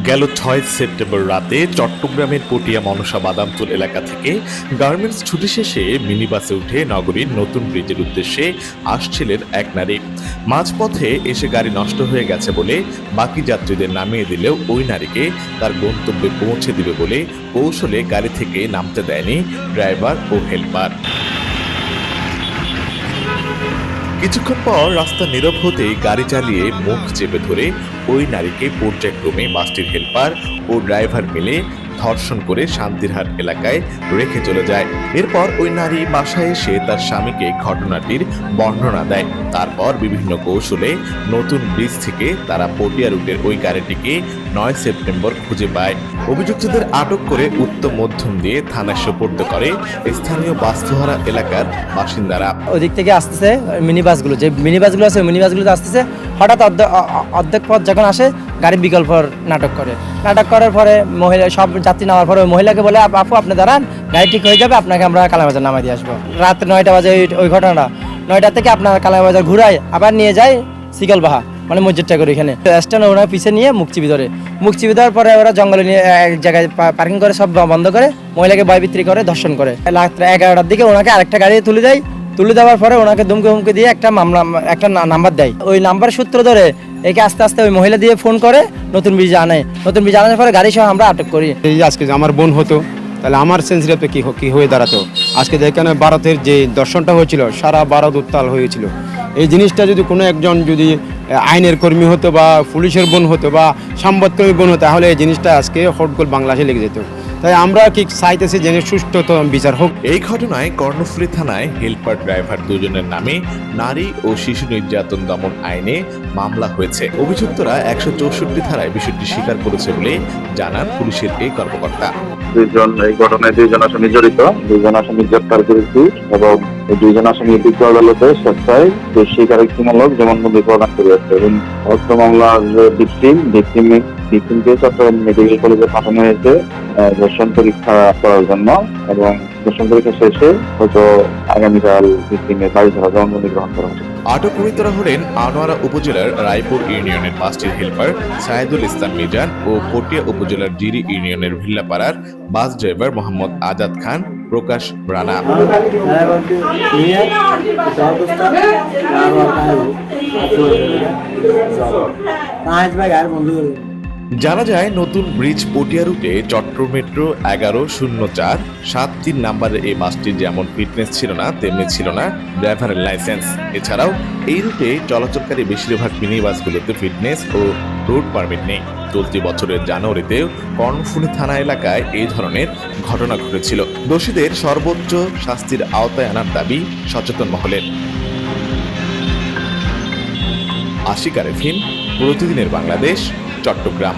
গেল ৬ সেপ্টেম্বর রাতে চট্টগ্রামের পটিয়া মনসা বাদামতুল এলাকা থেকে গার্মেন্টস ছুটি শেষে মিনি বাসে উঠে নগরীর নতুন ব্রিজের উদ্দেশ্যে আসছিলেন এক নারী। মাঝপথে এসে গাড়ি নষ্ট হয়ে গেছে বলে বাকি যাত্রীদের নামিয়ে দিলেও ওই নারীকে তার গন্তব্যে পৌঁছে দিবে বলে কৌশলে গাড়ি থেকে নামতে দেয়নি ড্রাইভার ও হেল্পার। কিছুক্ষণ পর রাস্তা নীরব হতেই গাড়ি চালিয়ে মুখ চেপে ধরে ওই নারীকে পর্যায়ক্রমে বাসটির হেল্পার ও ড্রাইভার মিলে ধর্ষণ করে শান্তিরহাট এলাকায় রেখে চলে যায়। এরপর ওই নারী বাসায় এসে তার স্বামীকে ঘটনাটির বর্ণনা দেয়। তারপর বিভিন্ন কৌশলে নতুন ব্রিজ থেকে তারা পটিয়া রুটের ওই গাড়িটিকে ৯ সেপ্টেম্বর খুঁজে পায়। অভিযুক্তদের আটক করে উত্তম মধ্যম দিয়ে থানায় সোপর্দ করে স্থানীয় বাস্তুহারা এলাকার বাসিন্দারা। ওদিক থেকে আসতেছে মিনি বাসগুলো, যে মিনি বাসগুলো আছে মিনি বাসগুলোতে আসতেছে, হঠাৎ অর্ধেক পথ যখন আসে গাড়ি বিকল্প নাটক করার পরে মহিলা সব যাত্রী নামার পরে ওই মহিলাকে বলে, আপু আপনি দাঁড়ান, গাড়ি ঠিক হয়ে যাবে, আপনাকে আমরা কালাবাজার নামাই দিয়ে আসবো। রাত ৯টা বাজে ওই ঘটনাটা, ৯টা থেকে আপনার কালাবাজার ঘুরাই আবার নিয়ে যায় সিকলবাহা, মানে মসজিদটা করে এখানে স্ট্যান্ড ওরা পিছিয়ে নিয়ে মুখচিবি দেওয়ার পরে ওরা জঙ্গলে নিয়ে এক জায়গায় পার্কিং করে সব বন্ধ করে মহিলাকে ভয়বিত্রি করে ধর্ষণ করে। রাত্রে 11টার দিকে ওনাকে আরেকটা গাড়ি তুলে দেওয়ার পরে ওনাকে ধুমকে দিয়ে একটা নাম্বার দেয়। ওই নাম্বার সূত্র ধরে একে আস্তে আস্তে ওই মহিলা দিয়ে ফোন করে নতুন ব্রিজ আনার পরে গাড়ি সহ আমরা আটক করি। এই আজকে আমার বোন হতো তাহলে আমার সেন্সিটিভে কি হয়ে দাঁড়াতো। আজকে দেখেন ভারতের যে দর্শনটা হয়েছিল, সারা ভারত উত্তাল হয়েছিল। এই জিনিসটা যদি কোনো একজন যদি আইনের কর্মী হতো বা পুলিশের বোন হতো বা সংবাদকর্মী বোন হতো, তাহলে এই জিনিসটা আজকে হটগোল বাংলাদেশে লেগে যেত। তাই আমরা কি চাইতেছি যে সুষ্ঠু বিচার হোক। এই ঘটনায় কর্ণফুলী থানায় হেল্পার ড্রাইভার দুজনের নামে নারী ও শিশু নির্যাতন দমন আইনে মামলা হয়েছে। অভিযুক্তরা ১৬৪ ধারায় বিষয়টি স্বীকার করেছে বলে জানান পুলিশের এই কর্মকর্তা। এই ঘটনায় ২জন আসামি জড়িত, ২জন আসামি গ্রেপ্তার করেছি এবং এই ২জন আসামি বিজ্ঞ আদালতে স্বেচ্ছায় স্বীকারোক্তিমূলক জবানবন্দি প্রদান করেছে এবং অস্ত্র মামলার ভিকটিমকে চট্টগ্রাম মেডিকেল কলেজে পাঠানো হয়েছে ধর্ষণ পরীক্ষা করার জন্য এবং ধর্ষণ পরীক্ষা শেষে হয়তো আগামীকাল ভিকটিমের বাড়ি ধরা জবানবন্দি গ্রহণ করা হবে। আটক অভিযুক্তরা হলেন আনোয়ারা উপজেলার রায়পুর ইউনিয়নের বাসটির হেল্পার সাইদুল ইসলাম মিজান ও পটিয়া উপজেলার জিরি ইউনিয়নের ভিল্লাপাড়ার বাস ড্রাইভার মোহাম্মদ আজাদ খান, প্রকাশ রানা। জানা যায় নতুন ব্রিজ পটিয়া রুটে চট্টগ্রাম মেট্রো ১১০৪-৭৩ নাম্বারের এই বাসটির যেমন ফিটনেস ছিল না, তেমনি ছিল না ড্রাইভারের লাইসেন্স। এছাড়াও এই রুটে চলাচলকারী বেশিরভাগ মিনি বাসগুলোতে ফিটনেস ও রুট পারমিট নেই। চলতি বছরের জানুয়ারিতেও কর্ণফুলী থানা এলাকায় এই ধরনের ঘটনা ঘটেছিল। দোষীদের সর্বোচ্চ শাস্তির আওতায় আনার দাবি সচেতন মহলের। আশিক আরেফিন, প্রতিদিনের বাংলাদেশ, চট্টগ্রাম।